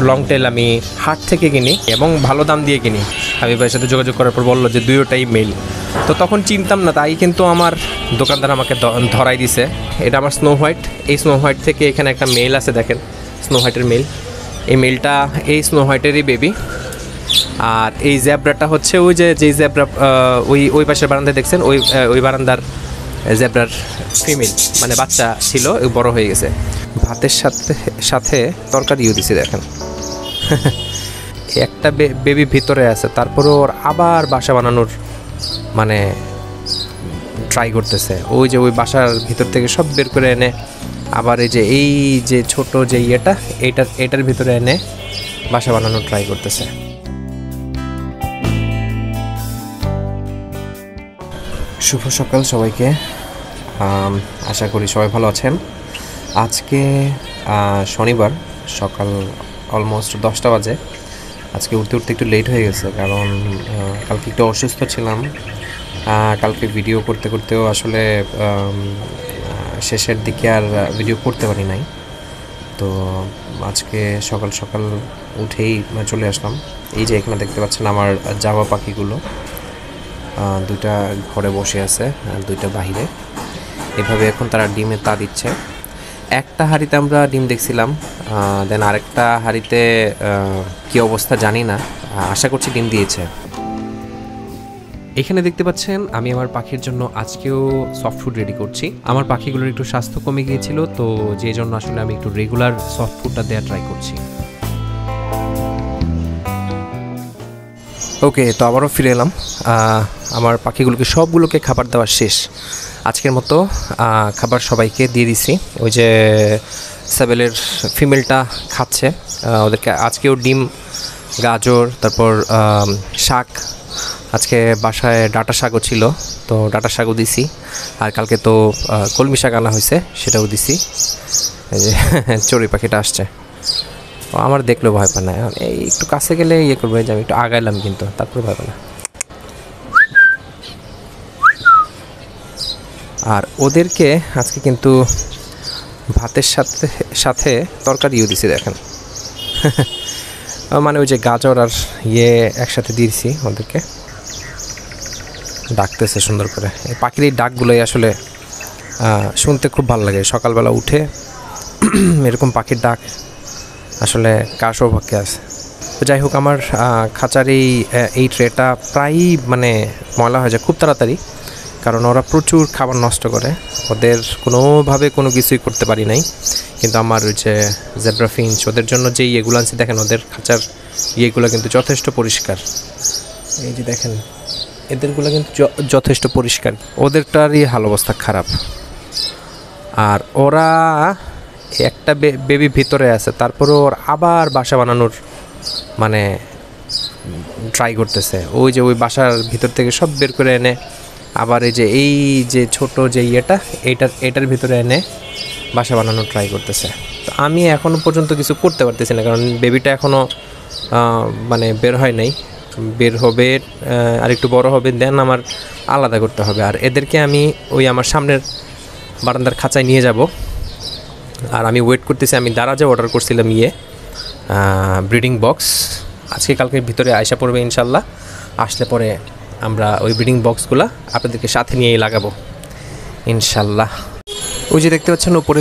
Long tail আমি হাট থেকে কিনি এবং ভালো দাম দিয়ে কিনি। হাবিব ভাইয়ের সাথে যোগাযোগ করার পর বললো যে দুটোটাই মেল। তো তখন চিনতাম না, তাই কিন্তু আমার দোকানদার আমাকে ধরাই দিছে। এটা আমার স্নো হোয়াইট। এই স্নো হোয়াইট থেকে এখানে একটা মেল আছে, দেখেন স্নো হোয়াইটের মেল। এই মেলটা এই স্নো হোয়াইটেরই বেবি। আর এই জ্যাব্রাটা হচ্ছে ওই যে জ্যাব্রা ওই পাশের বারান্দায় দেখছেন, ওই বারান্দার জ্যাব্রার ফিমেল, মানে বাচ্চা ছিল, বড় হয়ে গেছে। ভাতের সাথে সাথে তরকারিও দিছি, দেখেন একটা বেবি ভিতরে আছে, তারপরে ওর আবার বাসা বানানোর মানে ট্রাই করতেছে। ওই যে ওই বাসার ভিতর থেকে সব বের করে এনে আবার এই যে ছোট যে এটার ভিতরে এনে বাসা বানানোর ট্রাই করতেছে। শুভ সকাল সবাইকে, আশা করি সবাই ভালো আছেন। আজকে শনিবার, সকাল অলমোস্ট 10টা বাজে। আজকে উঠতে একটু লেট হয়ে গেছে, কারণ কালকে একটু অসুস্থ ছিলাম। কালকে ভিডিও করতেও আসলে শেষের দিকে আর ভিডিও করতে পারি নাই। তো আজকে সকাল উঠেই চলে আসলাম। এই যে এখানে দেখতে পাচ্ছেন আমার জাবা পাখিগুলো, দুইটা ঘরে বসে আছে আর দুইটা বাহিরে। এভাবে এখন তারা ডিমে তা দিচ্ছে। একটা হাঁড়িতে আমরা ডিম দেখছিলাম, দেন আরেকটা হাঁড়িতে কী অবস্থা জানি না, আশা করছি ডিম দিয়েছে। এখানে দেখতে পাচ্ছেন আমি আমার পাখির জন্য আজকেও সফট ফুড রেডি করছি। আমার পাখিগুলোর একটু স্বাস্থ্য কমে গিয়েছিল, তো যে জন্য আসলে আমি একটু রেগুলার সফট ফুডটা দেওয়া ট্রাই করছি। ওকে, তো আবারও ফিরে এলাম। আমার পাখিগুলোকে সবগুলোকে খাবার দেওয়া শেষ। আজকের মতো খাবার সবাইকে দিয়ে দিছি। ওই যে সাবেলের ফিমেলটা খাচ্ছে, ওদেরকে আজকেও ডিম, গাজর, তারপর শাক, আজকে বাসায় ডাঁটা শাকও ছিল, তো ডাঁটা শাকও দিছি। আর কালকে তো কলমি শাক আনা হয়েছে, সেটাও দিছি। এই যে চড়ুই পাখিটা আসছে, আমার দেখলেও ভয় পায় না। এই একটু কাছে গেলে ইয়ে করবো, যে আমি একটু আগাইলাম কিন্তু তারপরে ভয় পায় না। আর ওদেরকে আজকে কিন্তু ভাতের সাথে তরকারিও দিছি, দেখেন মানে ওই যে গাজর আর একসাথে দিয়েছি। ওদেরকে ডাকতেছে সুন্দর করে। এই পাখির এই ডাকগুলোই আসলে শুনতে খুব ভালো লাগে। সকালবেলা উঠে এরকম পাখির ডাক আসলে কার সৌভাগ্যে আছে। তো যাই হোক, আমার খাঁচার এই ট্রেটা প্রায়ই মানে ময়লা হয়ে যায় খুব তাড়াতাড়ি, কারণ ওরা প্রচুর খাবার নষ্ট করে। ওদের কোনোভাবে কোনো কিছুই করতে পারি নাই। কিন্তু আমার ওই যে জেব্রা ফিঞ্চ, ওদের জন্য যে ইয়েগুলো আনছি, দেখেন ওদের খাঁচার ইয়েগুলো কিন্তু যথেষ্ট পরিষ্কার। এই যে দেখেন এদেরগুলো কিন্তু যথেষ্ট পরিষ্কার, ওদেরটারই হাল অবস্থা খারাপ। আর ওরা একটা বেবি ভিতরে আছে, তারপরে ওর আবার বাসা বানানোর মানে ট্রাই করতেছে। ওই যে ওই বাসার ভিতর থেকে সব বের করে এনে আবার এই যে ছোট যে এটার ভিতরে এনে বাসা বানানোর ট্রাই করতেছে। তো আমি এখনও পর্যন্ত কিছু করতে পারতেছি না, কারণ বেবিটা এখনও মানে বের হয় নাই। বের হবে, আর একটু বড় হবে, দেন আমার আলাদা করতে হবে। আর এদেরকে আমি ওই আমার সামনের বারান্দার খাঁচায় নিয়ে যাব। আর আমি ওয়েট করতেছি, আমি দারাজে অর্ডার করছিলাম ব্রিডিং বক্স। আজকে কালকের ভিতরে আয়সা পড়বে ইনশাল্লাহ। আসলে পরে আমরা ওই ব্রিডিং বক্সগুলো আপনাদেরকে সাথে নিয়েই লাগাবো ইনশাল্লাহ। ওই যে দেখতে পাচ্ছেন উপরে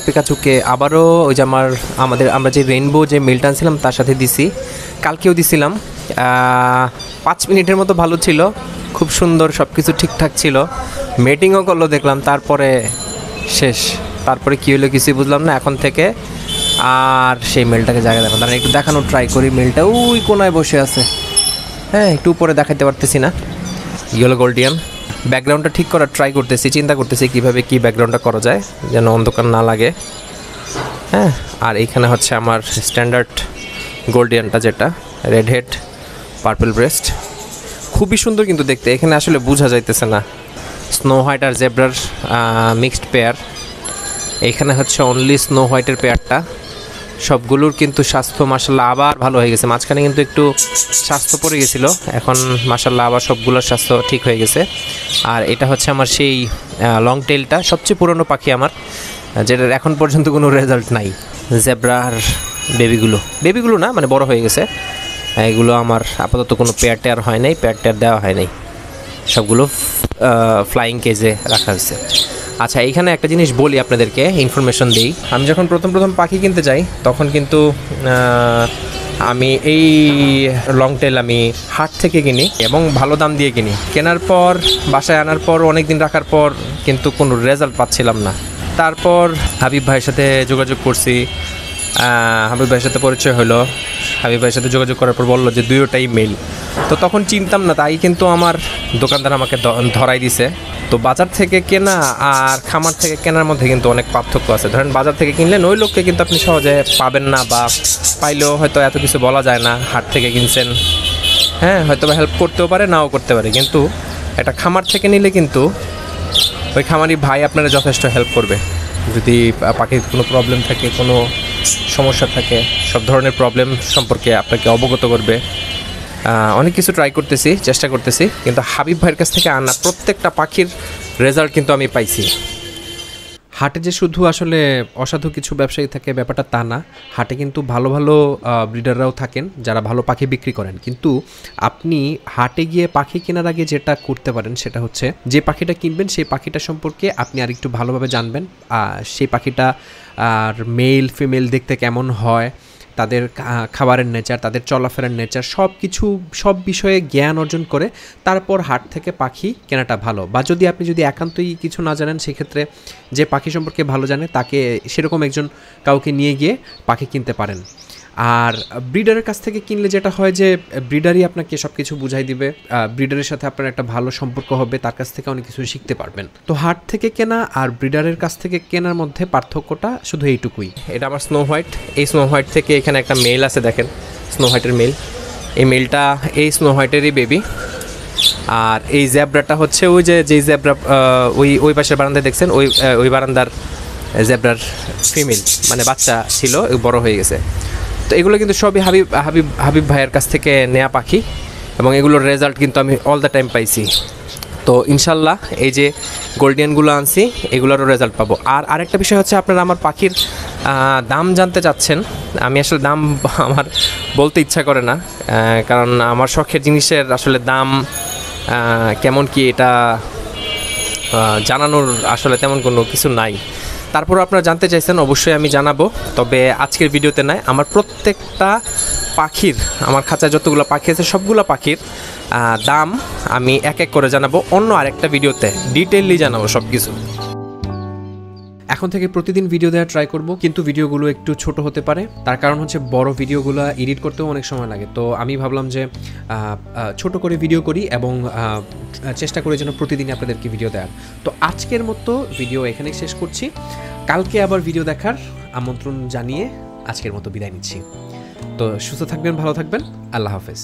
পিকাচুকে আবারও ওই যে আমরা যে রেইনবো যে মেলটা আনছিলাম তার সাথে দিছি। কালকেও দিছিলাম, 5 মিনিটের মতো ভালো ছিল, খুব সুন্দর, সব কিছু ঠিকঠাক ছিল। মেটিংও করলো দেখলাম, তারপরে শেষ। তারপরে কী হলো কিছুই বুঝলাম না। এখন থেকে আর সেই মেলটাকে জায়গা দেখো, তারা একটু দেখানোর ট্রাই করি। মেলটা ওই কোনায় বসে আছে, হ্যাঁ, একটু উপরে দেখাতে পারতেছি না। Yellow Gouldian. ব্যাকগ্রাউন্ডটা ঠিক করার ট্রাই করতেছি, চিন্তা করতেছি কীভাবে কী ব্যাকগ্রাউন্ডটা করা যায় যেন অন্ধকার না লাগে। হ্যাঁ, আর এইখানে হচ্ছে আমার স্ট্যান্ডার্ড গোল্ডিয়ানটা, যেটা রেড হেড পার্পল ব্রেস্ট, খুবই সুন্দর কিন্তু দেখতে। এখানে আসলে বোঝা যাইতেছে না, স্নো হোয়াইট আর জেব্রার মিক্সড পেয়ার। এইখানে হচ্ছে অনলি স্নো হোয়াইটের পেয়ারটা। সবগুলোর কিন্তু স্বাস্থ্য মাশাল্লাহ আবার ভালো হয়ে গেছে। মাঝখানে কিন্তু একটু স্বাস্থ্য পড়ে গেছিলো, এখন মাশাল্লাহ আবার সবগুলোর স্বাস্থ্য ঠিক হয়ে গেছে। আর এটা হচ্ছে আমার সেই লং টেলটা, সবচেয়ে পুরনো পাখি আমার। যেটার এখন পর্যন্ত কোনো রেজাল্ট নাই। জেব্রার বেবিগুলো না, মানে বড় হয়ে গেছে। এগুলো আমার আপাতত কোনো পেয়ার টেয়ার হয় নাই, পেয়ার টেয়ার দেওয়া হয় নাই, সবগুলো ফ্লাইং কেজে রাখা হয়েছে। আচ্ছা, এইখানে একটা জিনিস বলি আপনাদেরকে, ইনফরমেশন দিই। আমি যখন প্রথম পাখি কিনতে যাই তখন কিন্তু আমি এই লং টেল আমি হাট থেকে কিনি এবং ভালো দাম দিয়ে কিনি। কেনার পর বাসায় আনার পর অনেক দিন রাখার পর কিন্তু কোনো রেজাল্ট পাচ্ছিলাম না। তারপর হাবিব ভাইয়ের সাথে যোগাযোগ করছি, হাবিব ভাইয়ের সাথে পরিচয় হলো। হাবিব ভাইয়ের সাথে যোগাযোগ করার পর বললো যে দুটোটাই মেল। তো তখন চিনতাম না, তাই কিন্তু আমার দোকানদার আমাকে ধরাই দিছে। তো বাজার থেকে কেনা আর খামার থেকে কেনার মধ্যে কিন্তু অনেক পার্থক্য আছে। ধরেন বাজার থেকে কিনলে ওই লোককে কিন্তু আপনি সহজে পাবেন না, বা পাইলেও হয়তো এত কিছু বলা যায় না। হাট থেকে কিনছেন, হ্যাঁ, হয়তো বা হেল্প করতেও পারে, নাও করতে পারে। কিন্তু একটা খামার থেকে নিলে কিন্তু ওই খামারি ভাই আপনারা যথেষ্ট হেল্প করবে। যদি পাখির কোনো প্রবলেম থাকে, কোনো সমস্যা থাকে, সব ধরনের প্রবলেম সম্পর্কে আপনাকে অবগত করবে। অনেক কিছু ট্রাই করতেছি, চেষ্টা করতেছি, কিন্তু হাবিব ভাইয়ের কাছ থেকে আনা প্রত্যেকটা পাখির রেজাল্ট কিন্তু আমি পাইছি। হাটে যে শুধু আসলে অসাধু কিছু ব্যবসায়ী থাকে ব্যাপারটা তা না। হাটে কিন্তু ভালো ভালো ব্রিডাররাও থাকেন যারা ভালো পাখি বিক্রি করেন। কিন্তু আপনি হাটে গিয়ে পাখি কেনার আগে যেটা করতে পারেন সেটা হচ্ছে, যে পাখিটা কিনবেন সেই পাখিটা সম্পর্কে আপনি আর একটু ভালোভাবে জানবেন। সেই পাখিটা আর মেল ফিমেল দেখতে কেমন হয়, তাদের খাবারের নেচার, তাদের চলাফেরার নেচার, সব বিষয়ে জ্ঞান অর্জন করে তারপর হাট থেকে পাখি কেনাটা ভালো। বা যদি আপনি একান্তই কিছু না জানেন, সেক্ষেত্রে যে পাখি সম্পর্কে ভালো জানে তাকে সেরকম কাউকে নিয়ে গিয়ে পাখি কিনতে পারেন। আর ব্রিডারের কাছ থেকে কিনলে যেটা হয় যে ব্রিডারই আপনাকে সব কিছু বুঝাই দিবে, ব্রিডারের সাথে আপনার একটা ভালো সম্পর্ক হবে, তার কাছ থেকে অনেক কিছু শিখতে পারবেন। তো হাট থেকে কেনা আর ব্রিডারের কাছ থেকে কেনার মধ্যে পার্থক্যটা শুধু এইটুকুই। এটা আমার স্নো হোয়াইট। এই স্নো হোয়াইট থেকে এখানে একটা মেল আছে, দেখেন, স্নো হোয়াইটের মেল। এই মেলটা এই স্নো হোয়াইটেরই বেবি। আর এই জ্যাব্রাটা হচ্ছে ওই যে জ্যাব্রা ওই পাশের বারান্দায় দেখছেন, ওই বারান্দার জ্যাব্রার ফিমেল, মানে বাচ্চা ছিল, বড় হয়ে গেছে। তো এগুলো কিন্তু সবই হাবিব ভাইয়ের কাছ থেকে নেয়া পাখি, এবং এগুলোর রেজাল্ট কিন্তু আমি অল দ্য টাইম পাইছি। তো ইনশাল্লাহ এই যে গোল্ডিয়ানগুলো আনছি, এগুলোরও রেজাল্ট পাবো। আর আরেকটা বিষয় হচ্ছে, আপনারা আমার পাখির দাম জানতে চাচ্ছেন। আমি আসলে দাম আমার বলতে ইচ্ছা করে না, কারণ আমার শখের জিনিসের আসলে দাম কেমন কি এটা জানানোর আসলে তেমন কোনো কিছু নাই। তারপর আপনারা জানতে চাইছেন, অবশ্যই আমি জানাবো, তবে আজকের ভিডিওতে নয়। আমার প্রত্যেকটা পাখির, আমার খাঁচায় যতগুলো পাখি আছে সবগুলো পাখির দাম আমি এক এক করে জানাবো, অন্য আরেকটা ভিডিওতে ডিটেইলি জানাবো সব কিছু। এখন থেকে প্রতিদিন ভিডিও দেওয়ার ট্রাই করব, কিন্তু ভিডিওগুলো একটু ছোট হতে পারে। তার কারণ হচ্ছে বড় ভিডিওগুলো এডিট করতেও অনেক সময় লাগে। তো আমি ভাবলাম যে ছোট করে ভিডিও করি এবং চেষ্টা করি যেন প্রতিদিন আপনাদেরকে ভিডিও দেওয়ার। তো আজকের মতো ভিডিও এখানেই শেষ করছি। কালকে আবার ভিডিও দেখার আমন্ত্রণ জানিয়ে আজকের মতো বিদায় নিচ্ছি। তো সুস্থ থাকবেন, ভালো থাকবেন, আল্লাহ হাফেজ।